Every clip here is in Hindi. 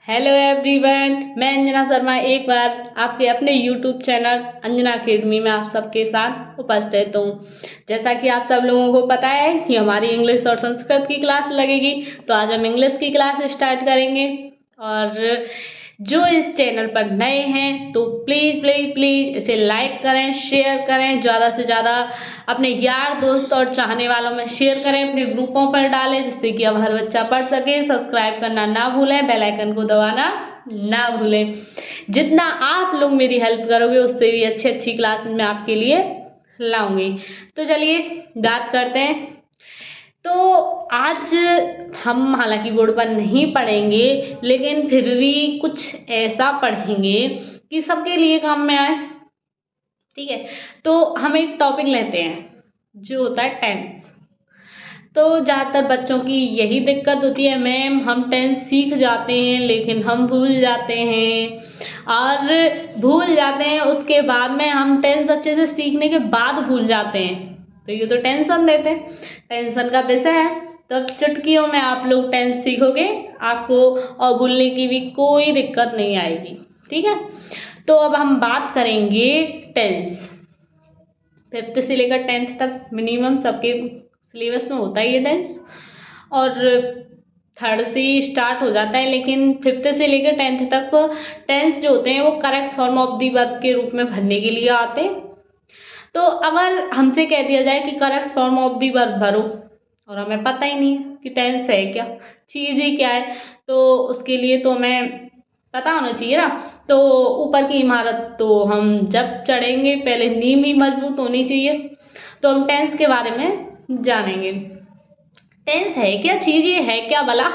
हेलो एवरीवन, मैं अंजना शर्मा एक बार आपके अपने यूट्यूब चैनल अंजना अकेडमी में आप सबके साथ उपस्थित हूँ। जैसा कि आप सब लोगों को पता है कि हमारी इंग्लिश और संस्कृत की क्लास लगेगी, तो आज हम इंग्लिश की क्लास स्टार्ट करेंगे। और जो इस चैनल पर नए हैं तो प्लीज़ प्लीज़ प्लीज़ इसे लाइक करें, शेयर करें, ज़्यादा से ज़्यादा अपने यार दोस्त और चाहने वालों में शेयर करें, अपने ग्रुपों पर डालें, जिससे कि अब हर बच्चा पढ़ सके। सब्सक्राइब करना ना भूलें, बेल आइकन को दबाना ना भूलें। जितना आप लोग मेरी हेल्प करोगे उससे भी अच्छी अच्छी क्लासेस मैं आपके लिए लाऊंगी। तो चलिए बात करते हैं। तो आज हम हालांकि बोर्ड पर नहीं पढ़ेंगे, लेकिन फिर भी कुछ ऐसा पढ़ेंगे कि सबके लिए काम में आए। ठीक है, तो हम एक टॉपिक लेते हैं जो होता है टेंस। तो ज़्यादातर बच्चों की यही दिक्कत होती है, मैम हम टेंस सीख जाते हैं लेकिन हम भूल जाते हैं, और भूल जाते हैं उसके बाद में हम टेंस अच्छे से सीखने के बाद भूल जाते हैं। तो ये तो टेंशन देते हैं, टेंशन का विषय है। तो अब चुटकियों में आप लोग टेंस सीखोगे, आपको और भूलने की भी कोई दिक्कत नहीं आएगी। ठीक है, तो अब हम बात करेंगे टेंस। 5th से लेकर 10th तक मिनिमम सबके सिलेबस में होता ही है टेंस, और 3rd से स्टार्ट हो जाता है, लेकिन 5th से लेकर 10th तक टेंस जो होते हैं वो correct form of the verb के रूप में भरने के लिए आते हैं। तो अगर हमसे कह दिया जाए कि correct form of the verb भरो, और हमें पता ही नहीं है कि टेंस है क्या, चीज़ ही क्या है, तो उसके लिए तो हमें पता होना चाहिए ना। तो ऊपर की इमारत तो हम जब चढ़ेंगे पहले नींव ही मजबूत होनी चाहिए। तो हम टेंस के बारे में जानेंगे। टेंस है क्या चीज, ये है क्या भला,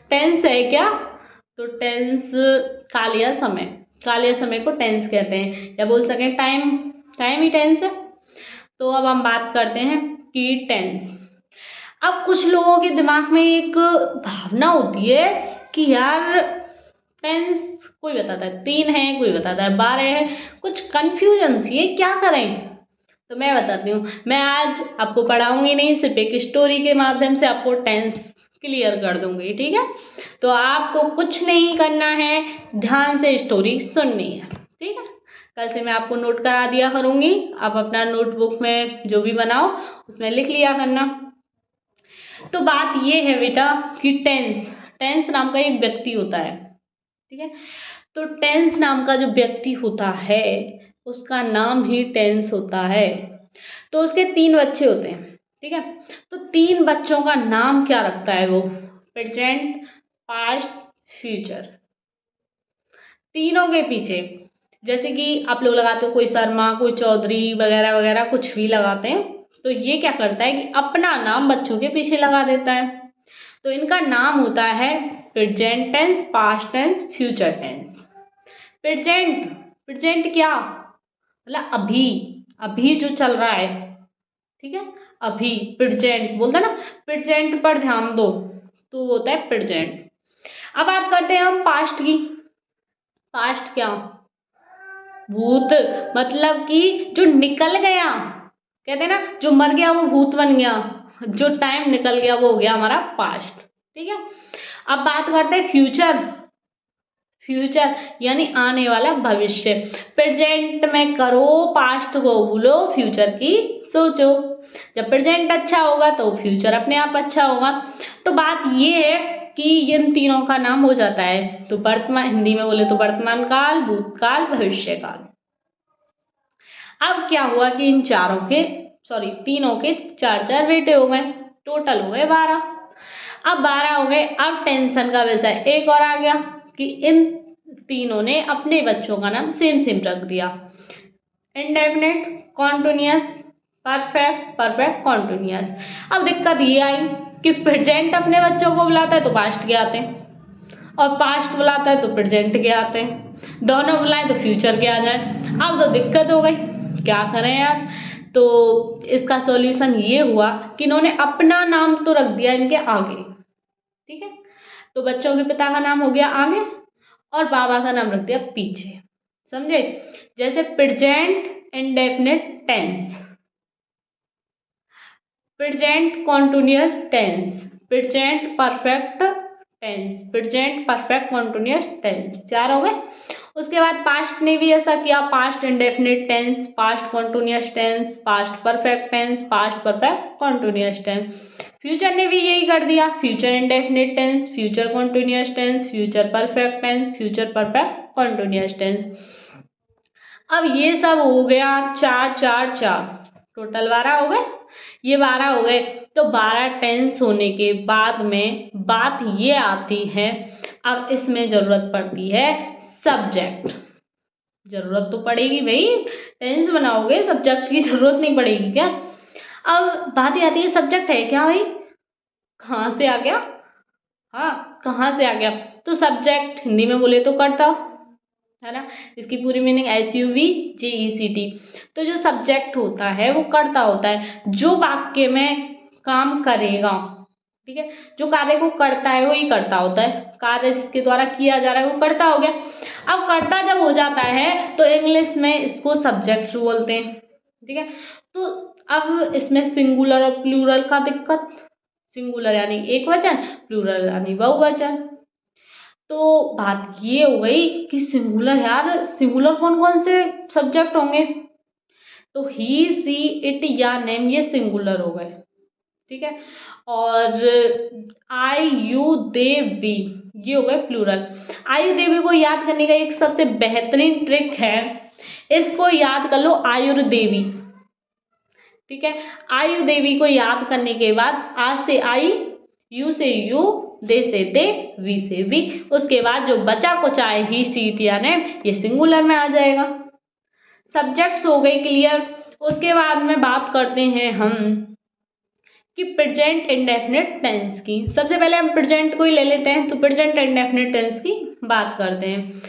टेंस है क्या? तो टेंस कालिया समय, कालिया समय को टेंस कहते हैं, या बोल सकें टाइम, टाइम ही टेंस है। तो अब हम बात करते हैं कि टेंस। अब कुछ लोगों के दिमाग में एक भावना होती है कि यार टेंस कोई बताता है 3 है, कोई बताता है 12 है, कुछ कंफ्यूजन सी है, क्या करें? तो मैं बताती हूँ, मैं आज आपको पढ़ाऊंगी नहीं, सिर्फ एक स्टोरी के माध्यम से आपको टेंस क्लियर कर दूंगी। ठीक है, तो आपको कुछ नहीं करना है, ध्यान से स्टोरी सुननी है। ठीक है, कल से मैं आपको नोट करा दिया करूंगी, आप अपना नोटबुक में जो भी बनाओ उसमें लिख लिया करना। तो बात ये है बेटा कि टेंस, टेंस नाम का एक व्यक्ति होता है। ठीक है, तो टेंस नाम का जो व्यक्ति होता है उसका नाम ही टेंस होता है। तो उसके 3 बच्चे होते हैं। ठीक है, तो 3 बच्चों का नाम क्या रखता है वो? Present, past, future. तीनों के पीछे जैसे कि आप लोग लगाते हो, कोई शर्मा, कोई चौधरी वगैरह वगैरह कुछ भी लगाते हैं, तो ये क्या करता है कि अपना नाम बच्चों के पीछे लगा देता है। तो इनका नाम होता है present tense, past tense, future tense. Present, present क्या मतलब अभी, अभी जो चल रहा है। ठीक है, अभी प्रेजेंट बोलते हैं ना, प्रेजेंट पर ध्यान दो, तो वो होता है प्रेजेंट। अब बात करते हैं हम पास्ट की। पास्ट क्या? भूत, मतलब कि जो निकल गया, कहते हैं ना जो मर गया वो भूत बन गया, जो टाइम निकल गया वो हो गया हमारा पास्ट। ठीक है, अब बात करते हैं फ्यूचर। फ्यूचर यानी आने वाला भविष्य। प्रेजेंट में करो, पास्ट को भूलो, फ्यूचर की सोचो। जब प्रेजेंट अच्छा होगा तो फ्यूचर अपने आप अच्छा होगा। तो बात ये है कि इन तीनों का नाम हो जाता है, तो वर्तमान, हिंदी में बोले तो वर्तमान काल, भूतकाल, भविष्य काल। अब क्या हुआ कि इन चारों के, सॉरी तीनों के 4 बेटे हो गए, टोटल हो गए 12। अब 12 हो गए, अब टेंशन का विषय एक और आ गया कि इन तीनों ने अपने बच्चों का नाम सेम सेम रख दिया, indefinite, continuous, perfect, perfect continuous. अब दिक्कत ये आई कि प्रेजेंट अपने बच्चों को बुलाता है तो पास्ट के आते हैं, और पास्ट बुलाता है तो प्रेजेंट के आते हैं, दोनों बुलाए तो फ्यूचर के आ जाए। अब तो दिक्कत हो गई, क्या करें यार? तो इसका सॉल्यूशन ये हुआ कि इन्होंने अपना नाम तो रख दिया इनके आगे। ठीक है, तो बच्चों के पिता का नाम हो गया आगे और बाबा का नाम रख दिया पीछे। समझे? जैसे present indefinite tense, present continuous tense, present perfect tense, present perfect continuous tense, 4 हो गए। उसके बाद पास्ट ने भी ऐसा किया, past indefinite tense, past continuous tense, past perfect tense, past perfect continuous tense. Future ने भी यही कर दिया, future indefinite tense, future continuous tense, future perfect tense, future perfect continuous tense. अब ये सब हो गया 4 4 4, टोटल 12 हो गए। ये 12 हो गए। तो 12 टेंस होने के बाद में बात ये आती है, अब इसमें जरूरत पड़ती है सब्जेक्ट। जरूरत तो पड़ेगी भाई, टेंस बनाओगे सब्जेक्ट की जरूरत नहीं पड़ेगी क्या। अब बात ये आती है सब्जेक्ट है क्या भाई, कहाँ से आ गया, हाँ कहाँ से आ गया। तो सब्जेक्ट हिंदी में बोले तो कर्ता है ना, इसकी पूरी मीनिंग SUVJECT। तो जो सब्जेक्ट होता है वो कर्ता होता है, जो वाक्य में काम करेगा, ठीक है, जो कार्य को करता है वही कर्ता होता है, कार्य जिसके द्वारा किया जा रहा है वो कर्ता हो गया। अब कर्ता जब हो जाता है तो इंग्लिश में इसको सब्जेक्ट बोलते हैं, ठीक है। तो अब इसमें सिंगुलर और प्लूरल का दिक्कत, सिंगुलर यानी एक वचन, प्लूरल यानी बहुवचन। तो बात ये हो गई कि सिंगुलर, यार सिंगुलर कौन कौन से सब्जेक्ट होंगे, तो ही सी इट या नेम ये सिंगुलर हो गए, ठीक है। और आई यू दे वी ये हो गए प्लूरल। आयु देवी को याद करने का एक सबसे बेहतरीन ट्रिक है, इसको याद कर लो आयुर्देवी, ठीक है। आयु देवी को याद करने के बाद आ से आई, यू से यू, दे से दे, वी से वी, उसके बाद जो बचा को चाहे ही सीट या नेम ये सिंगुलर में आ जाएगा। सब्जेक्ट्स हो गए क्लियर। उसके बाद में बात करते हैं हम कि प्रेजेंट इंडेफिनिट टेंस की। सबसे पहले हम प्रेजेंट को ही ले लेते हैं, तो प्रेजेंट इंडेफिनिट टेंस की बात करते हैं।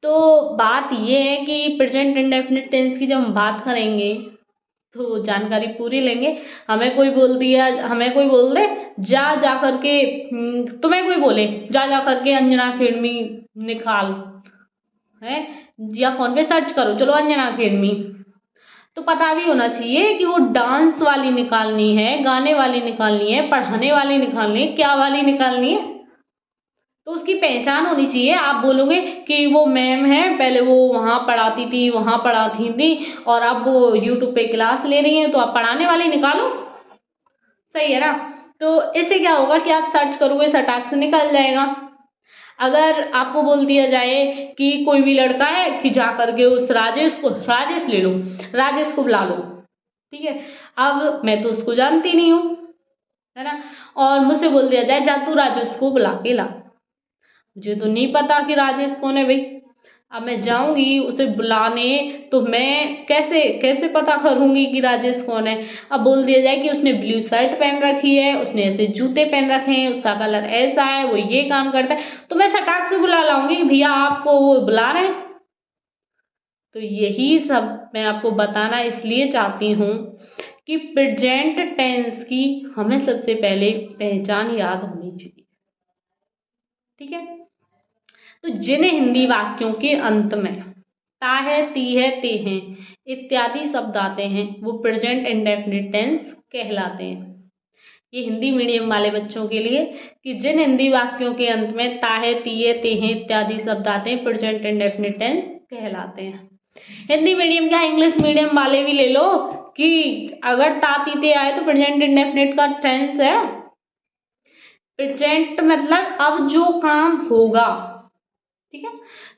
तो बात ये है कि प्रेजेंट इंडेफिनिट टेंस की जब हम बात करेंगे तो जानकारी पूरी लेंगे। हमें कोई बोल दिया, हमें कोई बोल दे जा करके, तुम्हें कोई बोले जा करके अंजना अकेडमी निकाल है, या फोन पे सर्च करो चलो अंजना अकेडमी, तो पता भी होना चाहिए कि वो डांस वाली निकालनी है, गाने वाली निकालनी है, पढ़ाने वाली निकालनी है, क्या वाली निकालनी है, तो उसकी पहचान होनी चाहिए। आप बोलोगे कि वो मैम है, पहले वो वहाँ पढ़ाती थी, वहाँ पढ़ाती थी, और अब वो यूट्यूब पे क्लास ले रही हैं, तो आप पढ़ाने वाली निकालो, सही है ना। तो इससे क्या होगा कि आप सर्च करोगे सटाक से निकल जाएगा। अगर आपको बोल दिया जाए कि कोई भी लड़का है कि जा करके उस राजेश ले लो, राजेश को बुला लो, ठीक है। अब मैं तो उसको जानती नहीं हूँ, है ना, और मुझसे बोल दिया जाए जा तू राजेश को बुला के ला, मुझे तो नहीं पता कि राजेश कौन है भाई। अब मैं जाऊंगी उसे बुलाने, तो मैं कैसे कैसे पता करूंगी कि राजेश कौन है। अब बोल दिया जाए कि उसने ब्लू शर्ट पहन रखी है, उसने ऐसे जूते पहन रखे हैं, उसका कलर ऐसा है, वो ये काम करता है, तो मैं सटाक से बुला लाऊंगी कि भैया आपको वो बुला रहे हैं। तो यही सब मैं आपको बताना इसलिए चाहती हूँ कि प्रेजेंट टेंस की हमें सबसे पहले पहचान याद होनी चाहिए, ठीक है। तो जिन हिंदी वाक्यों के अंत में ता है, ती है, ते हैं इत्यादि शब्द आते हैं वो प्रेजेंट इंडेफिनिट टेंस कहलाते हैं। ये हिंदी मीडियम वाले बच्चों के लिए कि जिन हिंदी वाक्यों के अंत में ता है, ती है, ते हैं इत्यादि शब्द आते हैं प्रेजेंट इंडेफिनिट टेंस कहलाते हैं। हिंदी मीडियम क्या इंग्लिश मीडियम वाले भी ले लो कि अगर ता ती ते आए तो प्रेजेंट इंडेफिनिट का टेंस है। प्रेजेंट मतलब अब जो काम होगा, ठीक है,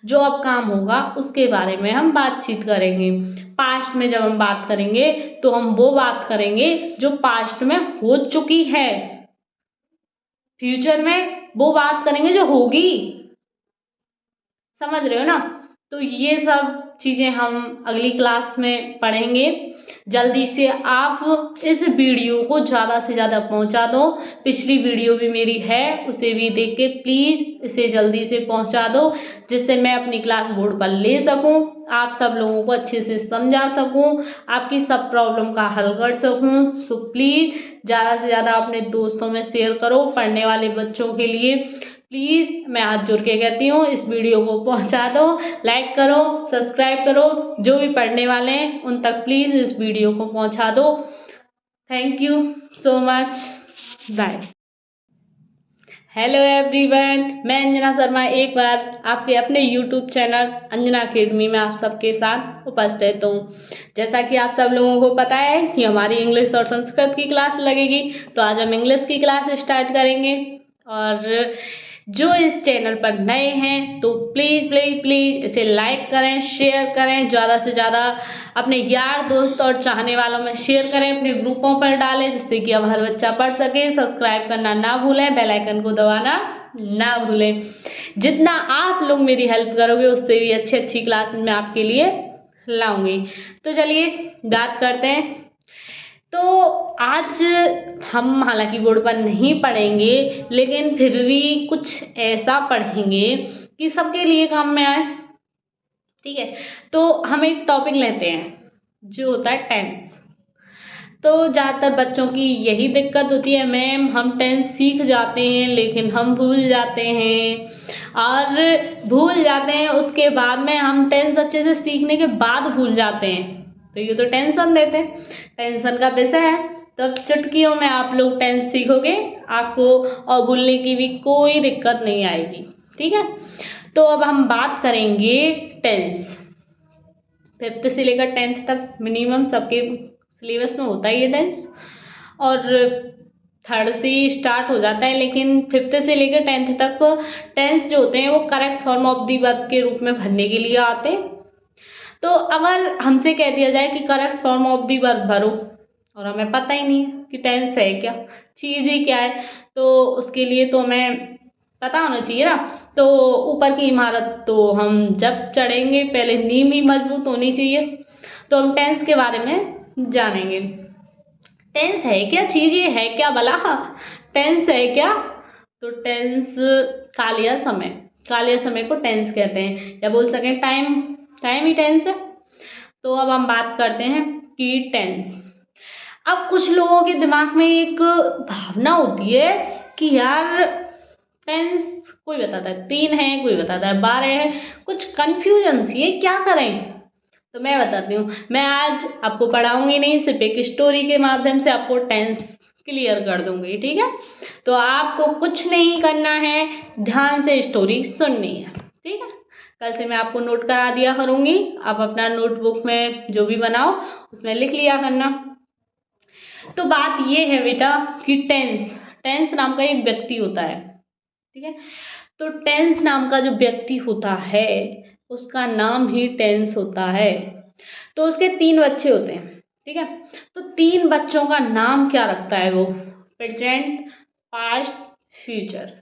जो अब काम होगा उसके बारे में हम बातचीत करेंगे। पास्ट में जब हम बात करेंगे तो हम वो बात करेंगे जो पास्ट में हो चुकी है, फ्यूचर में वो बात करेंगे जो होगी, समझ रहे हो ना। तो ये सब चीजें हम अगली क्लास में पढ़ेंगे। जल्दी से आप इस वीडियो को ज़्यादा से ज़्यादा पहुंचा दो। पिछली वीडियो भी मेरी है, उसे भी देख के प्लीज़ इसे जल्दी से पहुंचा दो, जिससे मैं अपनी क्लास बोर्ड पर ले सकूं, आप सब लोगों को अच्छे से समझा सकूं, आपकी सब प्रॉब्लम का हल कर सकूं। सो प्लीज़ ज़्यादा से ज़्यादा अपने दोस्तों में शेयर करो, पढ़ने वाले बच्चों के लिए प्लीज़ मैं हाथ जोड़ के कहती हूँ इस वीडियो को पहुँचा दो, लाइक करो, सब्सक्राइब करो, जो भी पढ़ने वाले हैं उन तक प्लीज़ इस वीडियो को पहुँचा दो। Thank you so much, bye. Hello everyone, मैं अंजना शर्मा एक बार आपके अपने यूट्यूब चैनल अंजना अकेडमी में आप सबके साथ उपस्थित हूँ। जैसा कि आप सब लोगों को पता है कि हमारी इंग्लिश और संस्कृत की क्लास लगेगी, तो आज हम इंग्लिश की क्लास स्टार्ट करेंगे। और जो इस चैनल पर नए हैं तो प्लीज़ प्लीज़ प्लीज़ इसे लाइक करें, शेयर करें, ज़्यादा से ज़्यादा अपने यार दोस्त और चाहने वालों में शेयर करें, अपने ग्रुपों पर डालें, जिससे कि अब हर बच्चा पढ़ सके। सब्सक्राइब करना ना भूलें, बेल आइकन को दबाना ना भूलें। जितना आप लोग मेरी हेल्प करोगे उससे भी अच्छी अच्छी क्लास मैं आपके लिए लाऊंगी। तो चलिए बात करते हैं। तो आज हम हालांकि बोर्ड पर नहीं पढ़ेंगे, लेकिन फिर भी कुछ ऐसा पढ़ेंगे कि सबके लिए काम में आए। ठीक है, तो हम एक टॉपिक लेते हैं जो होता है टेंस। तो ज़्यादातर बच्चों की यही दिक्कत होती है, मैम हम टेंस सीख जाते हैं लेकिन हम भूल जाते हैं, और भूल जाते हैं उसके बाद में हम टेंस अच्छे से सीखने के बाद भूल जाते हैं। तो ये तो टेंशन देते हैं, टेंशन का विषय है। तब चुटकियों में आप लोग टेंस सीखोगे, आपको और भूलने की भी कोई दिक्कत नहीं आएगी। ठीक है, तो अब हम बात करेंगे टेंस। 5th से लेकर 10th तक मिनिमम सबके सिलेबस में होता ही है टेंस, और 3rd से स्टार्ट हो जाता है, लेकिन 5th से लेकर 10th तक टेंस जो होते हैं वो correct form of the verb के रूप में भरने के लिए आते हैं। तो अगर हमसे कह दिया जाए कि correct form of the verb भरो, और हमें पता ही नहीं है कि टेंस है क्या, चीज़ ही क्या है, तो उसके लिए तो हमें पता होना चाहिए ना। तो ऊपर की इमारत तो हम जब चढ़ेंगे पहले नींव ही मजबूत होनी चाहिए। तो हम टेंस के बारे में जानेंगे। टेंस है क्या चीज़, ये है क्या भला, टेंस है क्या? तो टेंस कालिया समय, कालिया समय को टेंस कहते हैं, या बोल सकें टाइम, टाइम ही टेंस है। तो अब हम बात करते हैं कि टेंस। अब कुछ लोगों के दिमाग में एक भावना होती है कि यार टेंस कोई बताता है 3 है, कोई बताता है 12 है, कुछ कंफ्यूजन सी है, क्या करें? तो मैं बताती हूँ, मैं आज आपको पढ़ाऊंगी नहीं, सिर्फ एक स्टोरी के माध्यम से आपको टेंस क्लियर कर दूंगी। ठीक है, तो आपको कुछ नहीं करना है, ध्यान से स्टोरी सुननी है। ठीक है, कल से मैं आपको नोट करा दिया करूंगी, आप अपना नोटबुक में जो भी बनाओ उसमें लिख लिया करना। तो बात ये है बेटा कि टेंस, टेंस नाम का एक व्यक्ति होता है। ठीक है, तो टेंस नाम का जो व्यक्ति होता है उसका नाम ही टेंस होता है। तो उसके 3 बच्चे होते हैं। ठीक है, तो 3 बच्चों का नाम क्या रखता है वो? Present, past, future.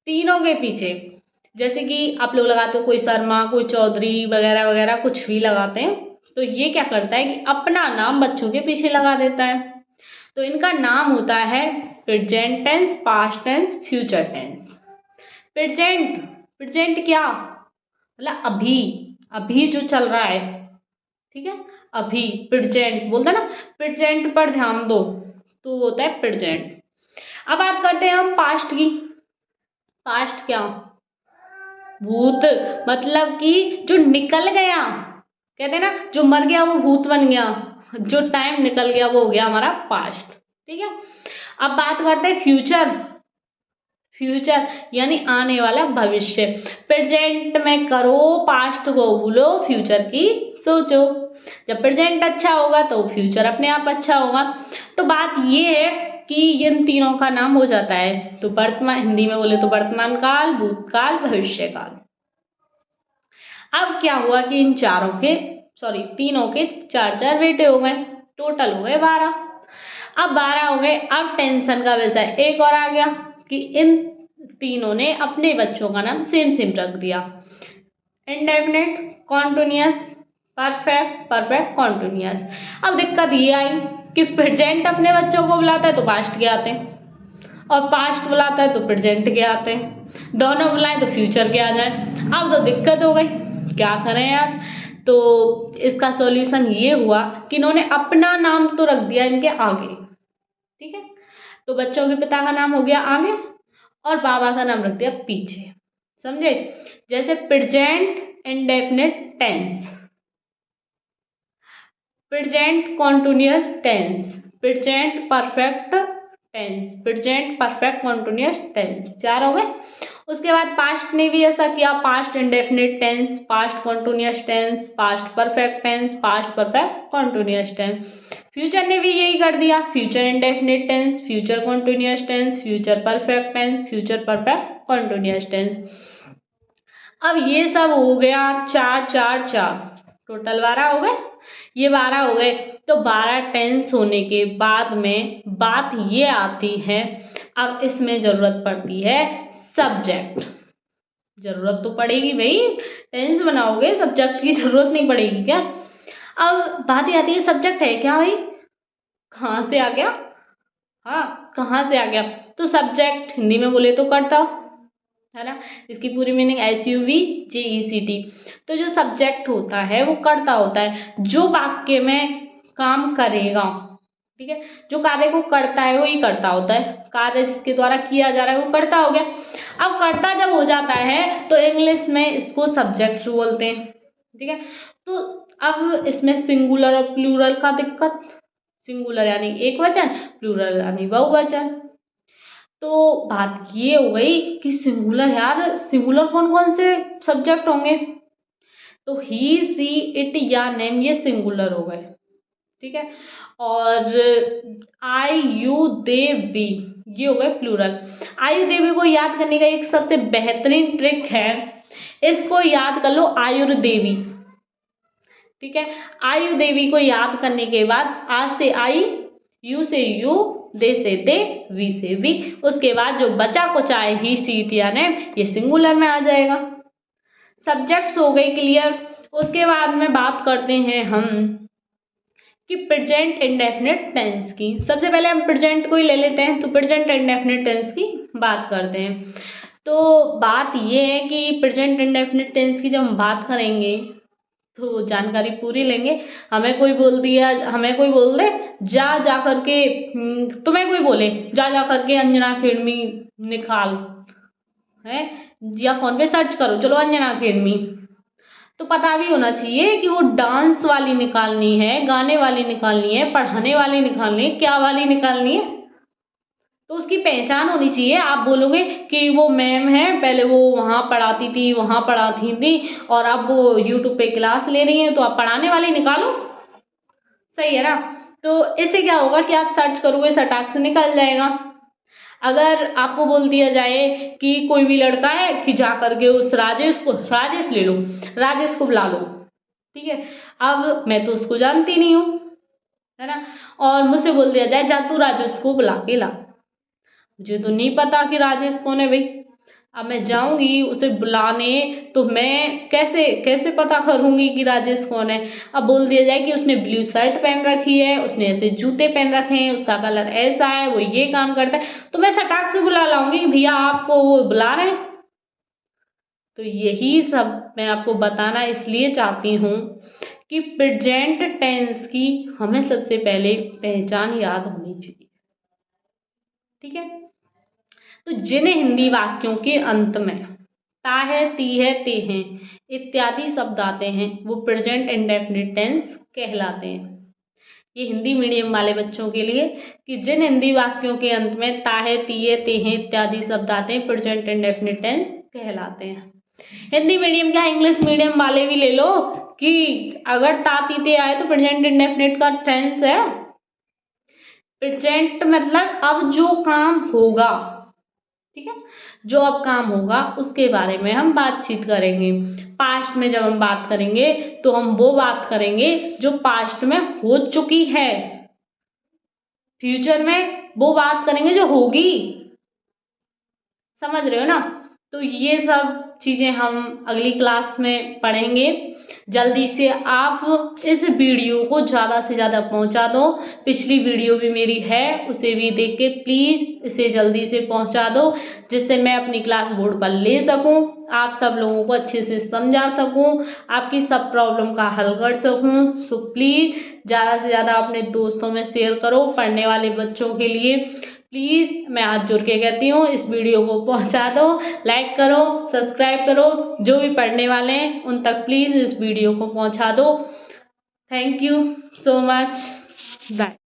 तीनों के पीछे जैसे कि आप लोग लगाते हो कोई शर्मा, कोई चौधरी वगैरह वगैरह, कुछ भी लगाते हैं, तो ये क्या करता है कि अपना नाम बच्चों के पीछे लगा देता है। तो इनका नाम होता है present tense, past tense, future tense. Present, present क्या मतलब अभी, अभी जो चल रहा है। ठीक है, अभी प्रेजेंट बोलते ना, प्रेजेंट पर ध्यान दो, तो वो होता है प्रेजेंट। अब बात करते हैं हम पास्ट की। पास्ट क्या? भूत, मतलब कि जो निकल गया, कहते हैं ना जो मर गया वो भूत बन गया, जो टाइम निकल गया वो हो गया हमारा पास्ट। ठीक है, अब बात करते हैं फ्यूचर। फ्यूचर यानी आने वाला भविष्य। प्रेजेंट में करो, पास्ट को भूलो, फ्यूचर की सोचो। जब प्रेजेंट अच्छा होगा तो फ्यूचर अपने आप अच्छा होगा। तो बात ये है कि इन तीनों का नाम हो जाता है, तो वर्तमान, हिंदी में बोले तो वर्तमान काल, भूतकाल, भविष्य काल। अब क्या हुआ कि इन चारों के, सॉरी तीनों के 4 बेटे हो गए, टोटल हो गए 12। अब 12 हो गए, अब टेंशन का विषय एक और आ गया कि इन तीनों ने अपने बच्चों का नाम सेम सेम रख दिया, indefinite, continuous, perfect, perfect continuous. अब दिक्कत ये आई कि प्रेजेंट अपने बच्चों को बुलाता है तो पास्ट के आते हैं, और पास्ट बुलाता है तो प्रेजेंट के आते हैं, दोनों बुलाए तो फ्यूचर के आ जाए। अब तो दिक्कत हो गई, क्या करें यार? तो इसका सॉल्यूशन ये हुआ कि इन्होंने अपना नाम तो रख दिया इनके आगे। ठीक है, तो बच्चों के पिता का नाम हो गया आगे और बाबा का नाम रख दिया पीछे। समझे? जैसे present indefinite tense, present continuous tense, present perfect tense, present perfect continuous tense, 4 हो गए। उसके बाद पास्ट ने भी ऐसा किया, past indefinite tense, past continuous tense, past perfect tense, past perfect continuous tense. Future ने भी यही कर दिया, future indefinite tense, future continuous tense, future perfect tense, future perfect continuous tense. अब ये सब हो गया 4 4 4, टोटल 12 हो गए। ये 12 हो गए। तो 12 टेंस होने के बाद में बात ये आती है, अब इसमें जरूरत पड़ती है सब्जेक्ट। जरूरत तो पड़ेगी भाई, टेंस बनाओगे सब्जेक्ट की जरूरत नहीं पड़ेगी क्या? अब बात ये आती है सब्जेक्ट है क्या भाई, कहाँ से आ गया? हाँ, कहाँ से आ गया? तो सब्जेक्ट हिंदी में बोले तो कर्ता, है ना। इसकी पूरी मीनिंग SUVJECT। तो जो सब्जेक्ट होता है वो कर्ता होता है, जो वाक्य में काम करेगा, ठीक है। जो कार्य को करता है वही कर्ता होता है, कार्य जिसके द्वारा किया जा रहा है वो कर्ता हो गया। अब कर्ता जब हो जाता है तो इंग्लिश में इसको सब्जेक्ट बोलते हैं, ठीक है। तो अब इसमें सिंगुलर और प्लूरल का दिक्कत, सिंगुलर यानी एक वचन, प्लूरल यानी बहुवचन। तो बात ये हो गई कि सिंगुलर, यार सिंगुलर कौन कौन से सब्जेक्ट होंगे? तो ही, सी, इट या नेम, ये सिंगुलर हो गए, ठीक है। और आई, यू, दे, वी, ये हो गए प्लूरल। आयु देवी को याद करने का एक सबसे बेहतरीन ट्रिक है, इसको याद कर लो आयुर्देवी, ठीक है। आयु देवी को याद करने के बाद आ से आई, यू से यू, दे से दे, वी से वी, उसके बाद जो बचा कुछ आए ही, सी, इट या नेम, ये सिंगुलर में आ जाएगा। सब्जेक्ट्स हो गई क्लियर। उसके बाद में बात करते हैं हम कि प्रेजेंट इंडेफिनिट टेंस की। सबसे पहले हम प्रेजेंट को ही ले लेते हैं, तो प्रेजेंट इंडेफिनिट टेंस की बात करते हैं। तो बात ये है कि प्रेजेंट इंडेफिनिट टेंस की जब हम बात करेंगे तो जानकारी पूरी लेंगे। हमें कोई बोल दिया, हमें कोई बोल दे जा करके, तुम्हें कोई बोले जा करके अंजना अकेडमी निकाल, है, या फोन पे सर्च करो चलो अंजना अकेडमी, तो पता भी होना चाहिए कि वो डांस वाली निकालनी है, गाने वाली निकालनी है, पढ़ाने वाली निकालनी है, क्या वाली निकालनी है, तो उसकी पहचान होनी चाहिए। आप बोलोगे कि वो मैम है, पहले वो वहाँ पढ़ाती थी, वहाँ पढ़ाती थी, और अब वो यूट्यूब पे क्लास ले रही हैं, तो आप पढ़ाने वाली निकालो, सही है ना। तो इससे क्या होगा कि आप सर्च करोगे, सटाक से निकल जाएगा। अगर आपको बोल दिया जाए कि कोई भी लड़का है कि जा करके उस राजेश ले लो, राजेश को बुला लो, ठीक है। अब मैं तो उसको जानती नहीं हूँ, है ना, और मुझसे बोल दिया जाए जा तू राजेश को बुला के ला, मुझे तो नहीं पता कि राजेश कौन है भाई। अब मैं जाऊंगी उसे बुलाने, तो मैं कैसे कैसे पता करूंगी कि राजेश कौन है? अब बोल दिया जाए कि उसने ब्लू शर्ट पहन रखी है, उसने ऐसे जूते पहन रखे हैं, उसका कलर ऐसा है, वो ये काम करता है, तो मैं सटाक से बुला लाऊंगी कि भैया आपको वो बुला रहे हैं। तो यही सब मैं आपको बताना इसलिए चाहती हूँ कि प्रेजेंट टेंस की हमें सबसे पहले पहचान याद होनी चाहिए, ठीक है। तो जिन हिंदी वाक्यों के अंत में ता है, ती है, ते हैं इत्यादि शब्द आते हैं वो प्रेजेंट इंडेफिनिट टेंस कहलाते हैं। ये हिंदी मीडियम वाले बच्चों के लिए कि जिन हिंदी वाक्यों के अंत में ता है, ती है, ते हैं इत्यादि शब्द आते हैं प्रेजेंट इंडेफिनिट टेंस कहलाते हैं। हिंदी मीडियम क्या इंग्लिश मीडियम वाले भी ले लो कि अगर ता, ती, ते आए तो प्रेजेंट इंडेफिनिट का टेंस है। प्रेजेंट मतलब अब जो काम होगा, ठीक है, जो अब काम होगा उसके बारे में हम बातचीत करेंगे। पास्ट में जब हम बात करेंगे तो हम वो बात करेंगे जो पास्ट में हो चुकी है, फ्यूचर में वो बात करेंगे जो होगी, समझ रहे हो ना। तो ये सब चीजें हम अगली क्लास में पढ़ेंगे। जल्दी से आप इस वीडियो को ज़्यादा से ज़्यादा पहुंचा दो। पिछली वीडियो भी मेरी है, उसे भी देख के प्लीज़ इसे जल्दी से पहुंचा दो, जिससे मैं अपनी क्लास बोर्ड पर ले सकूं, आप सब लोगों को अच्छे से समझा सकूं, आपकी सब प्रॉब्लम का हल कर सकूं। सो प्लीज़ ज़्यादा से ज़्यादा अपने दोस्तों में शेयर करो, पढ़ने वाले बच्चों के लिए प्लीज़ मैं हाथ जोड़ के कहती हूँ इस वीडियो को पहुंचा दो, लाइक करो, सब्सक्राइब करो, जो भी पढ़ने वाले हैं उन तक प्लीज़ इस वीडियो को पहुंचा दो। Thank you so much, bye.